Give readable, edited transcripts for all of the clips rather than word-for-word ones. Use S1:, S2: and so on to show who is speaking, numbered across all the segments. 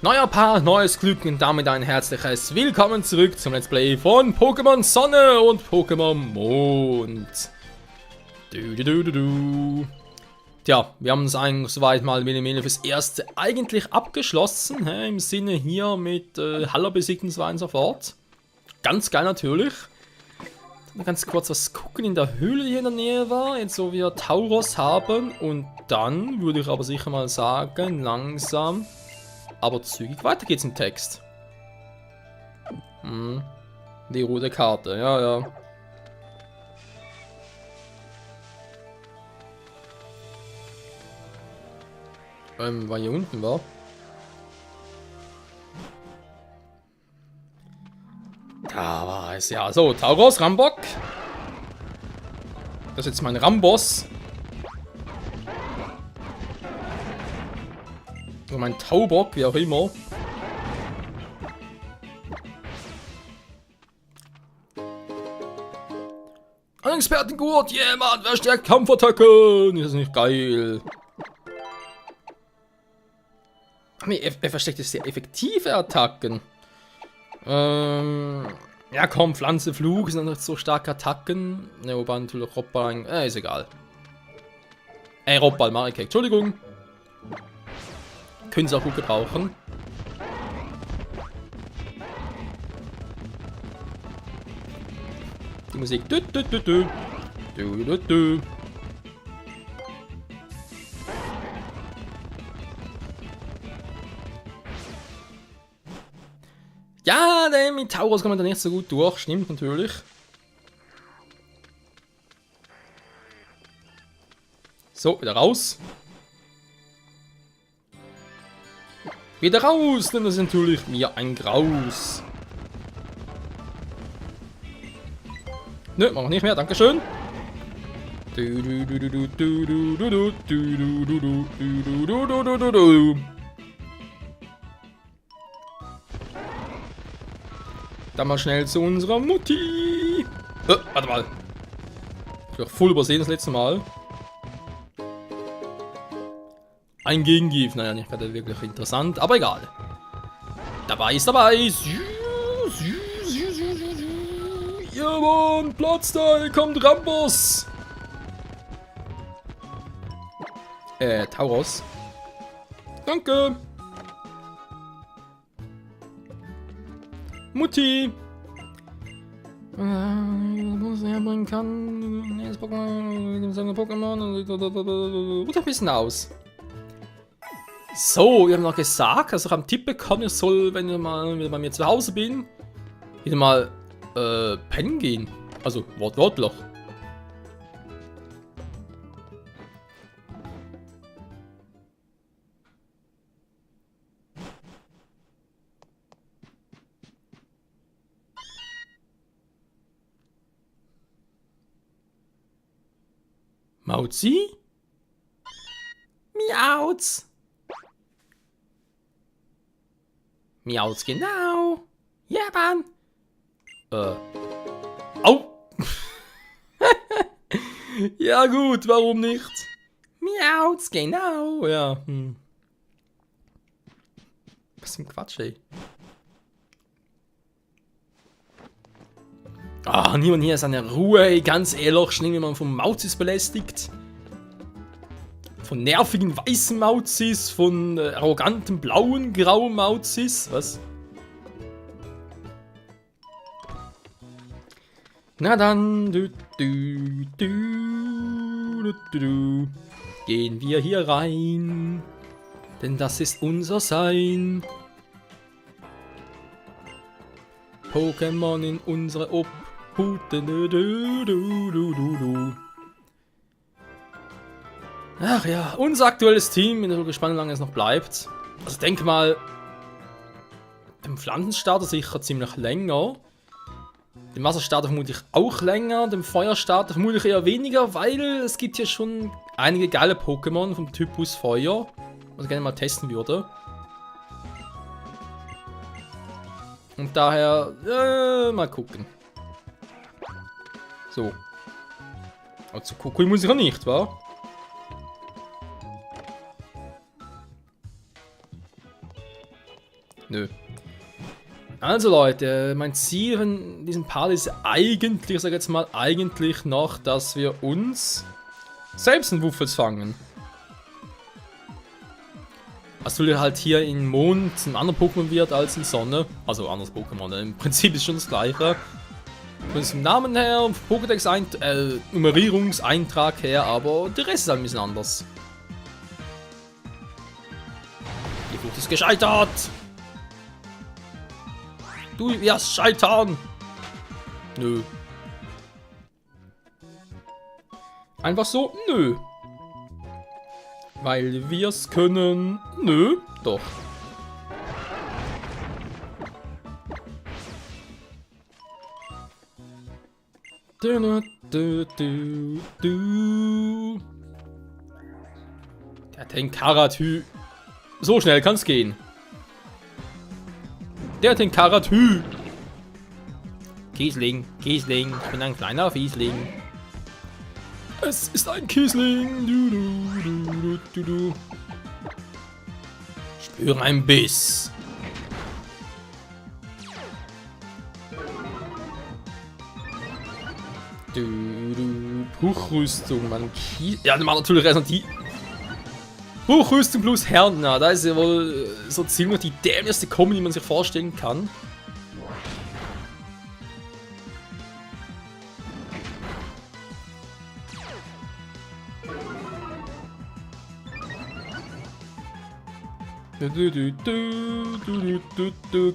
S1: Neuer Part, neues Glück und damit ein herzliches Willkommen zurück zum Let's Play von Pokémon Sonne und Pokémon Mond. Tja, wir haben es eigentlich soweit mal fürs Erste eigentlich abgeschlossen, im Sinne hier mit Haller besiegen und so weiter und so fort. Ganz geil natürlich. Ganz kurz was gucken in der Höhle, die hier in der Nähe war, jetzt wo wir Tauros haben und dann würde ich aber sicher mal sagen, langsam, aber zügig weiter geht's im Text. Die rote Karte, ja. War hier unten war. Da war es ja. So, Tauros, Rambock. Das ist jetzt mein Ramboss. Oder mein Taubock, wie auch immer. Ein Expertengurt, jemand, wer stärkt Kampfattacken? Ist das nicht geil? Ach nee, er versteckt jetzt sehr effektive Attacken. Ja komm, Pflanze, Flug sind nicht so starke Attacken. Ne, wobei natürlich Robball, ist egal. Robball, Marike, Entschuldigung. Können sie auch gut gebrauchen. Die Musik. Ja, mit Tauros kommt man da nicht so gut durch, stimmt natürlich. So, wieder raus. Wieder raus, denn das ist natürlich mir ein Graus. Nö, machen wir nicht mehr, dankeschön. Dann mal schnell zu unserer Mutti. Warte mal. Ich habe voll übersehen das letzte Mal. Ein Gegengift. Naja, nicht gerade wirklich interessant, aber egal. Dabei ist dabei. Ja, Mann, Platz da, hier kommt Ramboss. Tauros. Danke. Mutti! Was er bringen kann. Das Pokémon. Ruht ein bisschen aus. So, wir haben noch gesagt, dass ich am Tipp bekommen, ich soll, wenn ich mal wieder bei mir zu Hause bin, wieder mal pennen gehen. Also wortwörtlich. Mauzi? Miauz. Miauz, genau. Ja, Mann. Au. Ja gut, warum nicht? Miauz, genau. Ja. Was für ein Quatsch, ey. Ah, niemand hier ist an der Ruhe, ey. Ganz ehrlich, schnell wie man vom Mauzis belästigt. Von nervigen weißen Mauzis, von arroganten blauen, grauen Mauzis. Was? Na dann, gehen wir hier rein. Denn das ist unser Sein. Pokémon in unsere Obhut. Ach ja, unser aktuelles Team. Bin so gespannt, wie lange es noch bleibt. Also ich denke mal, dem Pflanzenstarter sicher ziemlich länger. Dem Wasserstarter vermutlich auch länger. Dem Feuerstarter vermutlich eher weniger, weil es gibt hier schon einige geile Pokémon vom Typus Feuer, was ich gerne mal testen würde. Und daher, mal gucken. So. Aber zu gucken muss ich auch nicht, wa? Nö. Also Leute, mein Ziel in diesem Part ist eigentlich, ich sage jetzt mal, eigentlich noch, dass wir uns selbst einen Wuffels fangen. Was natürlich halt hier in Mond ein anderer Pokémon wird als in Sonne. Also anderes Pokémon, im Prinzip ist schon das gleiche. Von dem Namen her, Pokédex Nummerierungseintrag her, aber der Rest ist halt ein bisschen anders. Die Flucht ist gescheitert! Du wirst scheitern! Nö. Einfach so? Nö. Weil wir es können? Nö. Doch. Der Tenkaratü. So schnell kann's gehen. Der Tenkaratü. Kiesling, Kiesling, ich bin ein kleiner Fiesling. Es ist ein Kiesling. Du. Spüre einen Biss. Hochrüstung, man. Ja, man natürlich erst die Hochrüstung plus Härtner. Da ist ja wohl so ziemlich die dämlichste Kombi, die man sich vorstellen kann.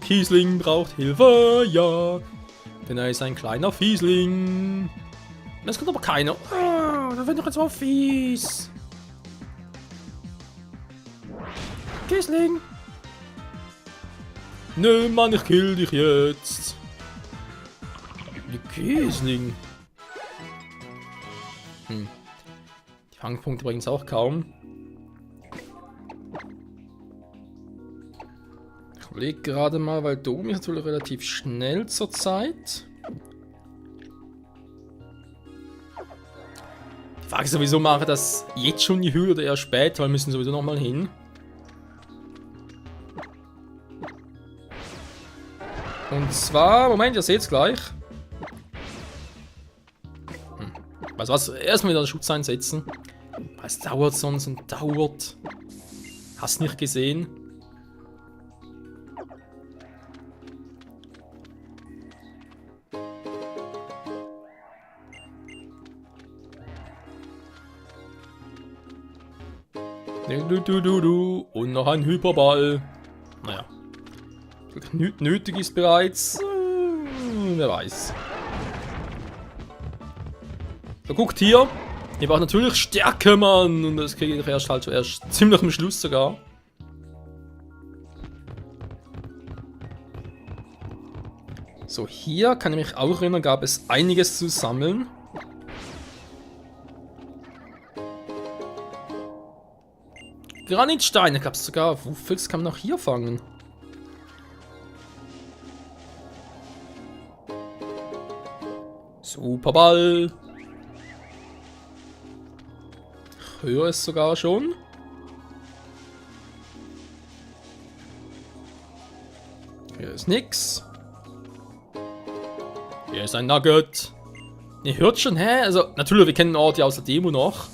S1: Kiesling braucht Hilfe, ja. Denn er ist ein kleiner Fiesling. Das kommt aber keiner. Ah, da wird doch jetzt mal fies. Kiesling. Nö, Mann, ich kill dich jetzt. Die Kiesling. Die Fangpunkte übrigens auch kaum. Ich überlege gerade mal, weil Domi ist natürlich relativ schnell zur Zeit. Die Frage ist sowieso, mache ich das jetzt schon die Höhle oder eher später, weil wir müssen sowieso nochmal hin. Und zwar, Moment, ihr seht es gleich. Weißt du was, erstmal wieder den Schutz einsetzen. Es dauert sonst und dauert. Hast nicht gesehen? Und noch ein Hyperball. Naja. Nötig ist bereits. Wer weiß. So, guckt hier. Ihr braucht natürlich Stärke, Mann. Und das kriege ich erst ziemlich am Schluss sogar. So, hier kann ich mich auch erinnern, gab es einiges zu sammeln. Granitsteine gab es sogar. Wuffels kann man auch hier fangen. Superball. Ich höre es sogar schon. Hier ist nix. Hier ist ein Nugget. Ihr hört schon, hä? Also, natürlich, wir kennen den Ort ja aus der Demo noch.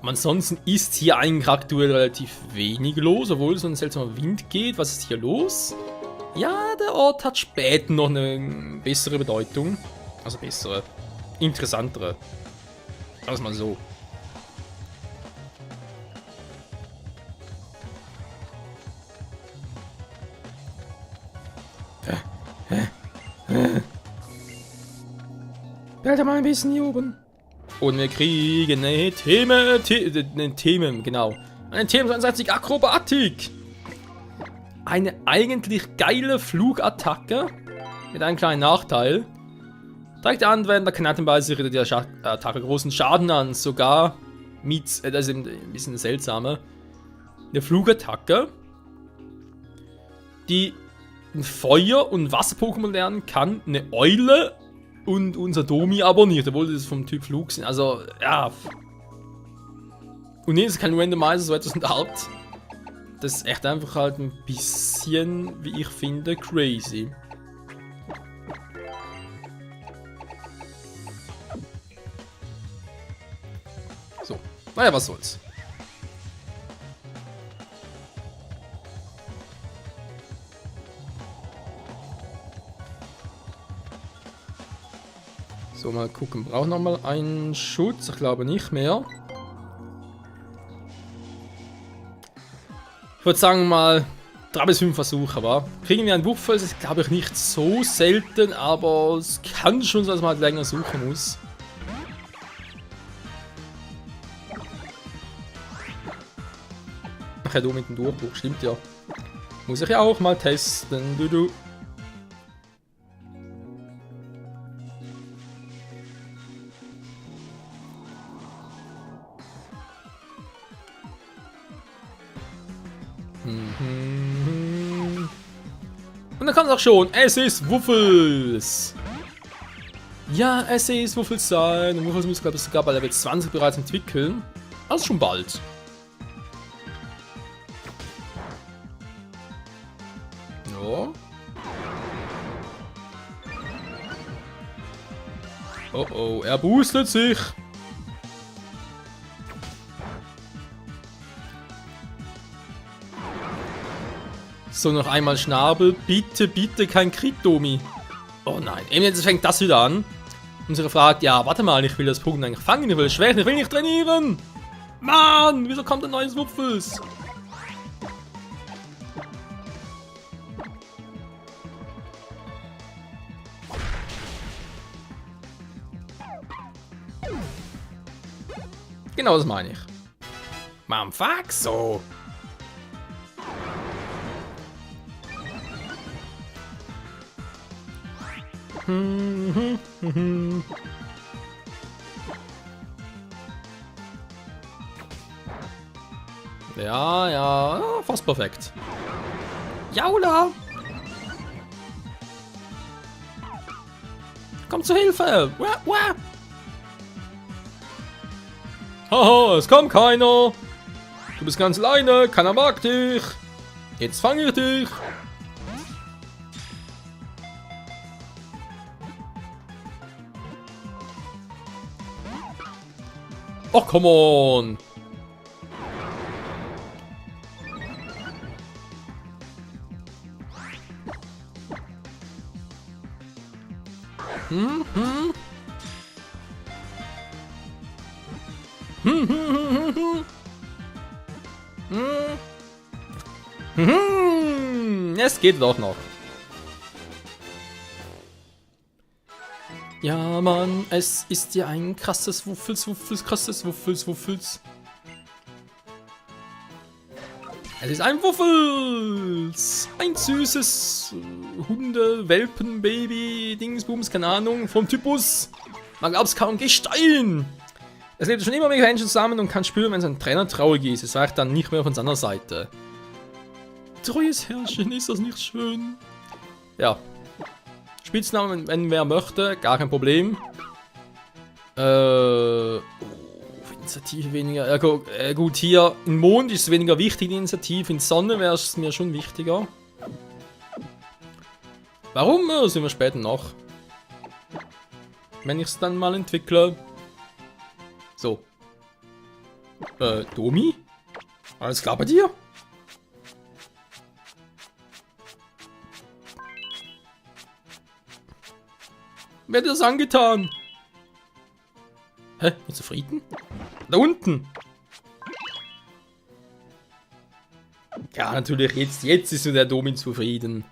S1: Aber ansonsten ist hier eigentlich aktuell relativ wenig los, obwohl so ein seltsamer Wind geht. Was ist hier los? Ja, der Ort hat später noch eine bessere Bedeutung. Also bessere, interessantere. Sagen wir es mal so. Bleibt mal ein bisschen hier oben. Und wir kriegen eine Themen, genau. Eine Themen 62 Akrobatik. Eine eigentlich geile Flugattacke. Mit einem kleinen Nachteil. Direkt der Anwender kann attemweise die Attacke großen Schaden an. Sogar mit, das ist eben ein bisschen seltsame. Eine Flugattacke. Die ein Feuer- und Wasser-Pokémon lernen kann. Eine Eule. Und unser Domi aber nicht, obwohl das vom Typ Flug sind. Also, ja. Und nee, das ist kein Randomizer, so etwas in der Art. das ist echt einfach halt ein bisschen, wie ich finde, crazy. So, naja, was soll's. So, mal gucken. Braucht noch mal einen Schutz? Ich glaube nicht mehr. Ich würde sagen mal 3 bis 5 Versuche, aber kriegen wir einen Wuffel, das ist glaube ich nicht so selten, aber es kann schon sein, dass man halt länger suchen muss. Ach ja, du mit dem Durchbruch, stimmt ja. Muss ich ja auch mal testen, du. Und dann kommt es auch schon. Es ist Wuffels. Ja, es ist Wuffels sein. Und Wuffels muss, glaube ich, sogar bei Level 20 bereits entwickeln. Also schon bald. Ja. Oh oh, er boostet sich. So, noch einmal Schnabel. Bitte, bitte kein Crit-Domi. Oh nein. Eben jetzt fängt das wieder an. Und sie fragt, ja, warte mal, ich will das Pokémon eigentlich fangen, ich will es schwächen, ich will nicht trainieren. Mann, wieso kommt ein neues Wuffels? Genau das meine ich. Mann, fuck so. Ja, ja, fast perfekt. Jaula! Komm zur Hilfe! Wah, wah. Haha, es kommt keiner! Du bist ganz alleine, keiner mag dich! Jetzt fange ich dich! Oh, come on! Es geht doch noch. Ja, Mann, es ist ja ein krasses krasses Wuffels. Es ist ein Wuffels! Ein süßes Hunde-Welpen-Baby, Dingsbums, keine Ahnung, vom Typus. Man glaubt's kaum, Gestein! Es lebt schon immer mit Menschen zusammen und kann spüren, wenn sein Trainer traurig ist. Es weicht dann nicht mehr von seiner Seite. Treues Herrchen, ist das nicht schön? Ja. Spitznamen, wenn wer möchte, gar kein Problem. Initiative weniger. Gut, hier im Mond ist es weniger wichtig, die Initiative. In Sonne wäre es mir schon wichtiger. Warum? Sehen wir später noch. Wenn ich es dann mal entwickle. So. Domi? Alles klar bei dir? Wer hat das angetan? Hä? Nicht zufrieden? Da unten! Ja, natürlich, jetzt ist nur der Domin zufrieden.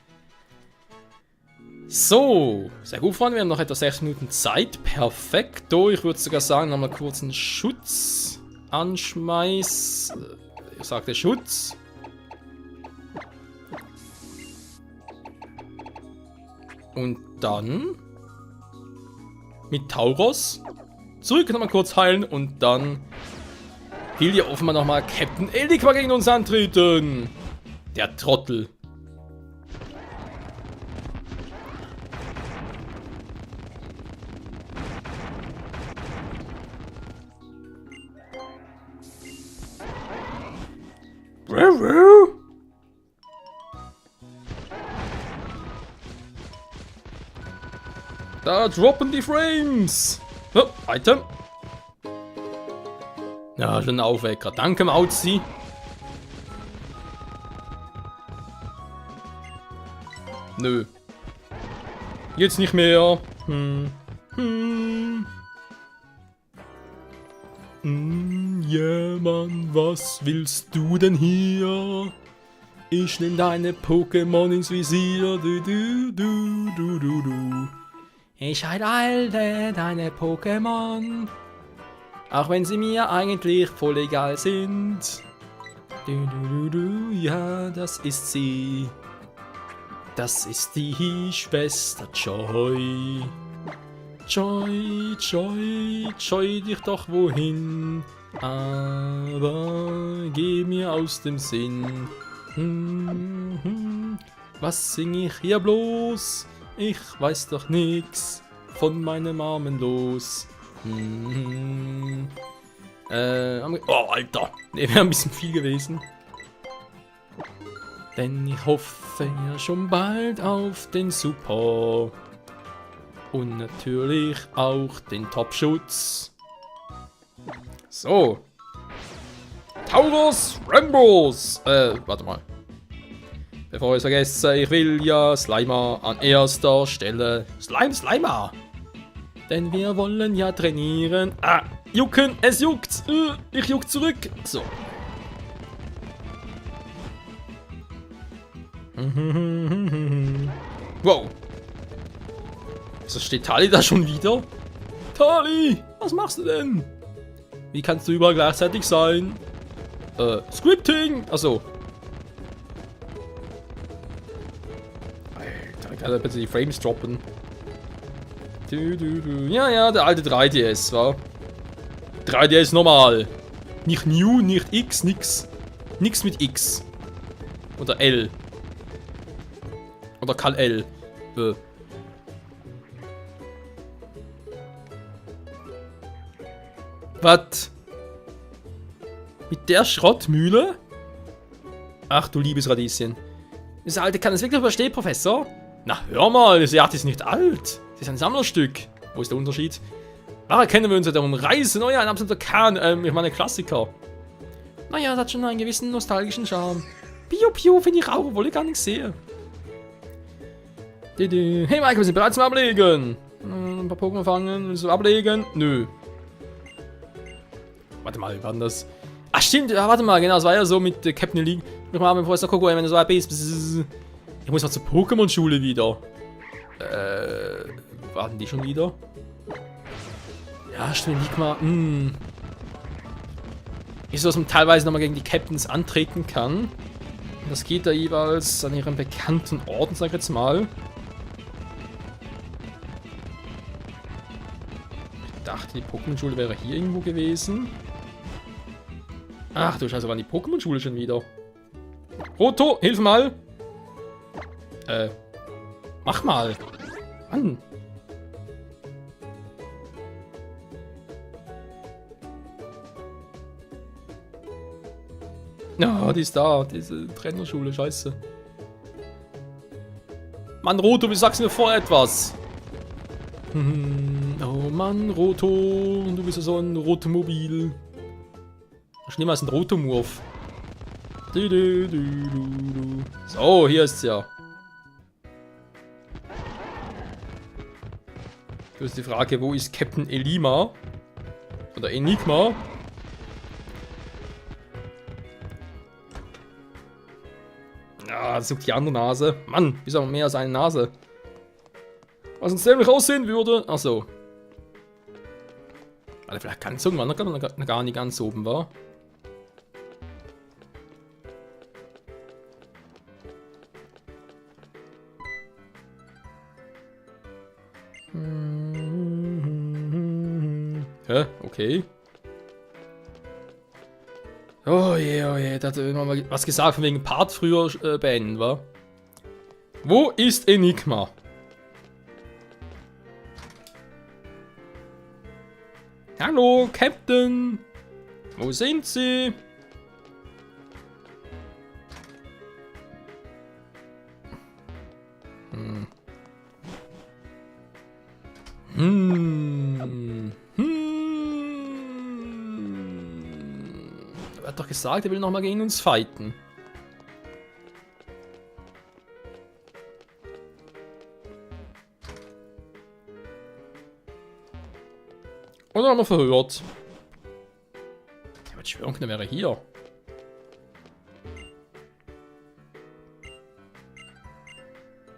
S1: So, sehr gut, Freunde. Wir haben noch etwa 6 Minuten Zeit. Perfekto. Ich würde sogar sagen, nochmal kurz einen Schutz anschmeiß. Ich sagte Schutz. Und dann mit Tauros zurück nochmal kurz heilen und dann will hier offenbar nochmal Captain Elikwa gegen uns antreten. Der Trottel. Da droppen die Frames. Oh, Item. Ja, schon ein Aufwecker. Danke, Mauzi. Nö. Jetzt nicht mehr. Ja, Mann, was willst du denn hier? Ich nehm deine Pokémon ins Visier. Du. Ich halte deine Pokémon. Auch wenn sie mir eigentlich voll egal sind. Ja, das ist sie. Das ist die Schwester Joy. Joy dich doch wohin. Aber geh mir aus dem Sinn. Was sing ich hier bloß? Ich weiß doch nix von meinem Armen los. Oh, Alter. Ne, wäre ein bisschen viel gewesen. Denn ich hoffe ja schon bald auf den Super. Und natürlich auch den Top-Schutz. So. Taurus Rambos. Warte mal. Bevor ich es vergesse, ich will ja Slimer an erster Stelle. Slimer. Denn wir wollen ja trainieren. Ah, jucken, es juckt. Ich juck zurück. So. Wow. Wieso steht Tali da schon wieder? Tali, was machst du denn? Wie kannst du überall gleichzeitig sein? Scripting. Achso. Alter, ich kann bitte die Frames droppen. Ja, der alte 3DS, wa? 3DS normal. Nicht New, nicht X, nix. Nix mit X. Oder L. Oder Kal-L. Was? Mit der Schrottmühle? Ach du liebes Radieschen. Das alte kann es wirklich überstehen, Professor? Na hör mal, das Yacht ist nicht alt. Das ist ein Sammlerstück. Wo ist der Unterschied? Ach, erkennen wir uns ja darum reisen. Oh ja, ein absoluter Kahn. Ich meine Klassiker. Naja, das hat schon einen gewissen nostalgischen Charme. Piu, finde ich auch, obwohl ich gar nichts sehe. Hey Mike, wir sind bereit zum Ablegen. Ein paar Pokémon fangen, willst du ablegen? Nö. Warte mal, wie war denn das? Ach stimmt, ja, warte mal, genau, das war ja so mit Captain League. Ich mal mit Professor Koko, wenn du so bist. Ich muss mal zur Pokémon-Schule wieder. Warten die schon wieder? Ja, stimmt, Ligma. Ist so, dass man teilweise nochmal gegen die Captains antreten kann. Das geht da jeweils an ihren bekannten Orten, sag ich jetzt mal. Ich dachte, die Pokémon-Schule wäre hier irgendwo gewesen. Ach du Scheiße, waren die Pokémon-Schule schon wieder. Roto, hilf mal! Mach mal! Mann! Ja, die ist da, diese Trainerschule, scheiße. Mann, Roto, wie sagst du mir vor etwas? Oh Mann, Roto, du bist ja so ein Rotomobil. Schlimmer als ein Rotomurf. So, hier ist's ja. Du hast die Frage, wo ist Captain Elima? Oder Enigma? Ja, sucht die andere Nase. Mann, ist aber mehr als eine Nase. Was uns nämlich aussehen würde. Achso. Weil vielleicht ganz oben war, noch gar nicht ganz oben war. Hä? Okay. Oh je, da hat immer mal was gesagt von wegen Part früher beenden, wa? Wo ist Enigma? Hallo, Captain! Wo sind Sie? Er hat doch gesagt, er will nochmal gegen uns fighten. Oder haben wir verhört? Ich würde schwören, der wäre hier.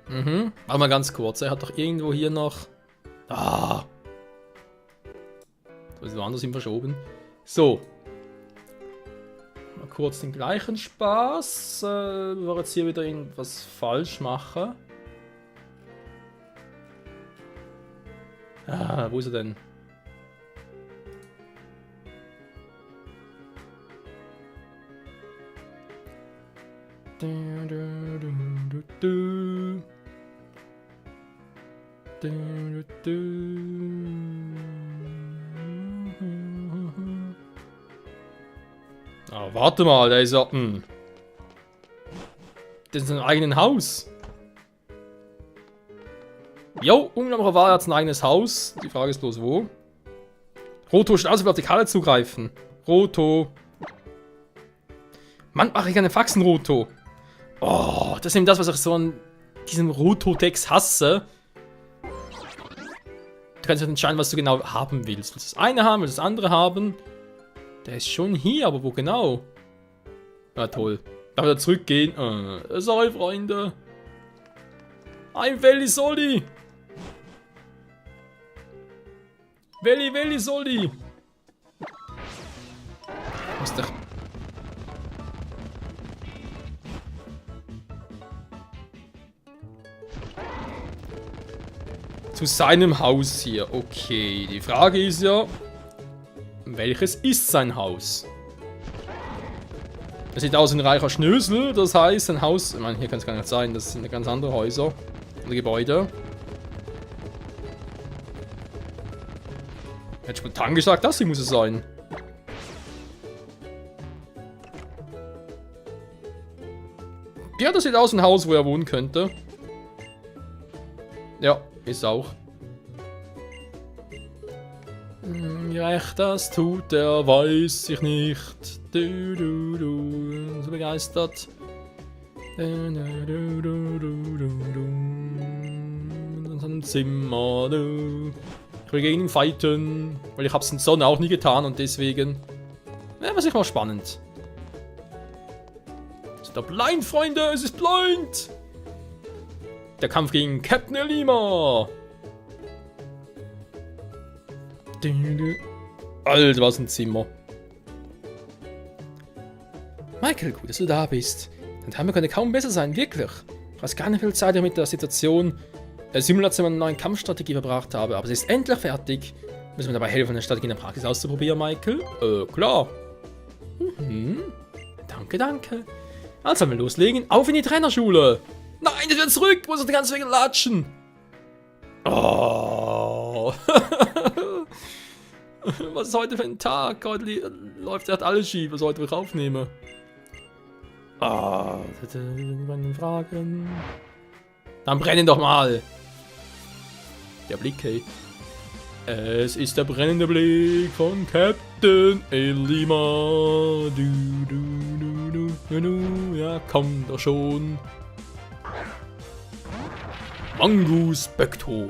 S1: Warte mal ganz kurz. Er hat doch irgendwo hier noch... Ah! Das ist woanders hin verschoben. So. Mal kurz den gleichen Spaß. Bevor wir jetzt hier wieder irgendwas falsch machen. Ah, wo ist er denn? Ah, warte mal, der ist ja... Der ist in einem eigenen Haus. Jo, unglaublich war, er hat ein eigenes Haus. Die Frage ist bloß wo. Roto, schnell auf die Kalle zugreifen. Roto. Mann, mache ich keine Faxen, Roto. Oh, das ist eben das, was ich so an diesem Roto-Text hasse. Du kannst entscheiden, was du genau haben willst. Willst du das eine haben, willst du das andere haben? Der ist schon hier, aber wo genau? Na toll. Darf wieder zurückgehen? Sorry, Freunde. Ein Welli Soli. Welli Soli. Was der... Zu seinem Haus hier. Okay, die Frage ist ja, welches ist sein Haus? Es sieht aus wie ein reicher Schnösel, das heißt, sein Haus... Ich meine, hier kann es gar nicht sein, das sind ganz andere Häuser oder Gebäude. Hätte spontan gesagt, das hier muss es sein. Ja, das sieht aus wie ein Haus, wo er wohnen könnte. Ja, ist auch. Wie recht das tut, der weiß ich nicht. Du, so begeistert. In seinem Zimmer, du. Ich will gegen ihn fighten, weil ich hab's in Sonne auch nie getan und deswegen wäre sicher mal spannend. Ist er blind, Freunde? Es ist blind! Der Kampf gegen Captain Elima! Alter, was ein Zimmer. Michael, gut, dass du da bist. Dein Timer könnte kaum besser sein, wirklich. Ich weiß gar nicht, wie viel Zeit ich mit der Simulation einer neuen Kampfstrategie verbracht habe, aber sie ist endlich fertig. Müssen wir dabei helfen, eine Strategie in der Praxis auszuprobieren, Michael? Klar. Danke. Also sollen wir loslegen. Auf in die Trainerschule. Nein, ich will zurück. Ich muss auf den ganzen Weg latschen. Oh. Was ist heute für ein Tag? Heute läuft gerade alles schief, was heute ich aufnehme. Ah, Fragen. Dann brennen doch mal. Der Blick, hey. Es ist der brennende Blick von Captain Elima. Ja, komm doch schon. Manguspektor.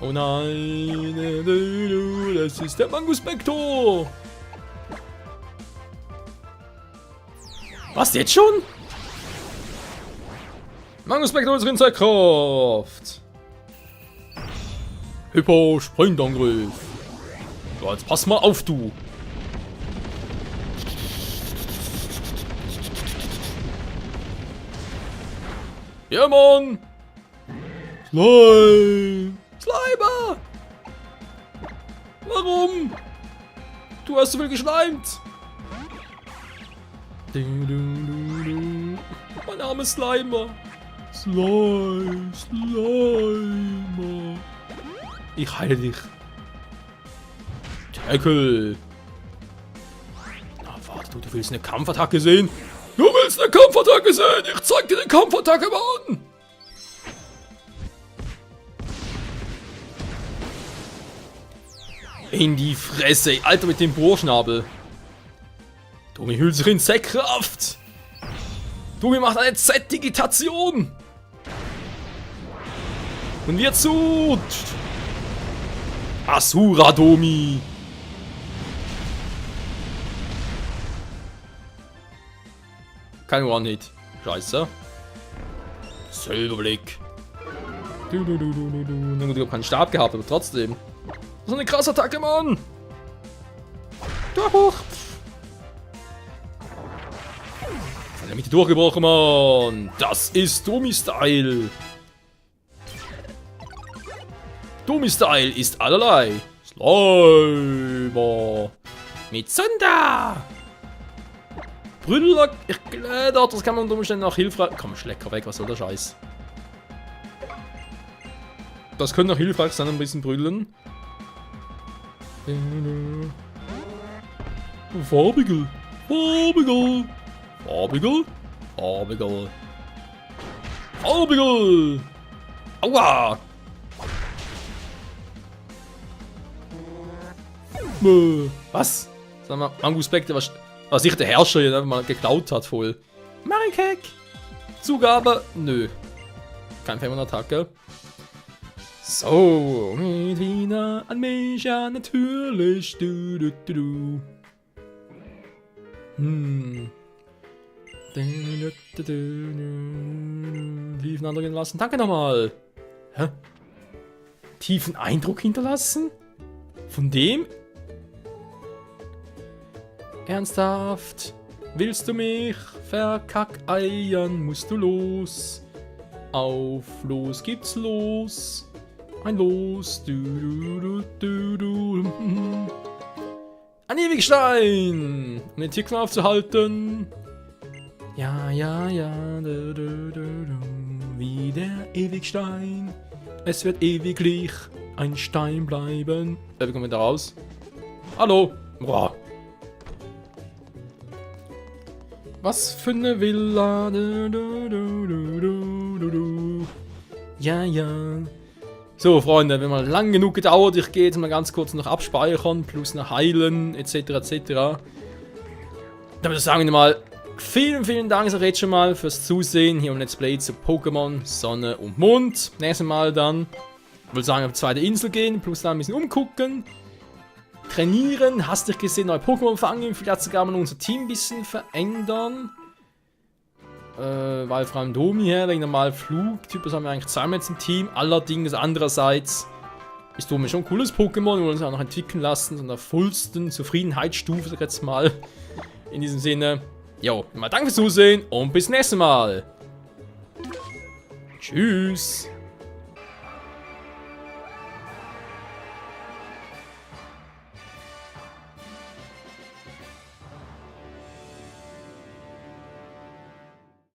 S1: Oh nein, das ist der Manguspektor. Was, jetzt schon? Manguspektor ist in seiner Kraft. Hyper-Sprintangriff. So, jetzt pass mal auf, du. Ja, Mann. Slimer. Warum? Du hast so viel geschleimt. Mein armer Slimer. Slimer. Ich heile dich. Tackle. Na, warte, du willst eine Kampfattacke sehen? Du willst eine Kampfattacke sehen? Ich zeig dir eine Kampfattacke mal an. In die Fresse, Alter, mit dem Bohrschnabel. Domi hüllt sich in Säckkraft. Domi macht eine Z-Digitation. Und wir zu. Asura Domi. Kein One-Hit. Scheiße. Silberblick. Nur gut, ich hab keinen Stab gehabt, aber trotzdem. So eine krasse Attacke, Mann. Da hoch. Von der Mitte durchgebrochen, Mann. Das ist Domi-Style. Domi-Style ist allerlei. Slimer. Mit Sünder. Brüller, ich glaube, das kann man unter Umständen auch hilfreich... Komm, Schlecker weg, was soll der Scheiß? Das könnte auch hilfreich sein, ein bisschen brüllen. Farbigel. Farbigel. Farbigel. Farbigel. Farbigel. Aua. Was? Sag mal, Manguspekte, was sicher der Herrscher hier mal geklaut hat, voll. Marikek! Zugabe? Nö. Kein Fämmern-Attacke. So, mit wieder an mich, ja, natürlich. Tiefen Eindruck hinterlassen. Danke nochmal. Hä? Tiefen Eindruck hinterlassen? Von dem? Ernsthaft? Willst du mich verkackeiern? Musst du los? Auf los gibt's los. Ein Los. Ein Ewigstein! Um den Ticken aufzuhalten. Ja, ja, ja. Wie der Ewigstein. Es wird ewiglich ein Stein bleiben. Wie kommen wir da raus? Hallo. Boah. Was für eine Villa. Ja, ja. So, Freunde, wenn mal lang genug gedauert, ich gehe jetzt mal ganz kurz noch abspeichern, plus noch heilen, etc. etc. Dann würde ich sagen, mal vielen, vielen Dank, sag ich jetzt schon mal, fürs Zusehen hier im Let's Play zu Pokémon Sonne und Mond. Nächstes Mal dann, ich würde sagen, auf die zweite Insel gehen, plus dann ein bisschen umgucken. Trainieren, hast du gesehen, neue Pokémon fangen, vielleicht sogar mal unser Team ein bisschen verändern. Weil vor allem Domi her, wegen normalen Flugtyp, das haben wir eigentlich zweimal jetzt im Team. Allerdings, andererseits ist Domi schon ein cooles Pokémon, wir wollen es auch noch entwickeln lassen, so einer vollsten Zufriedenheitsstufe, sag ich jetzt mal. In diesem Sinne, jo, mal danke fürs Zusehen und bis nächstes Mal. Tschüss.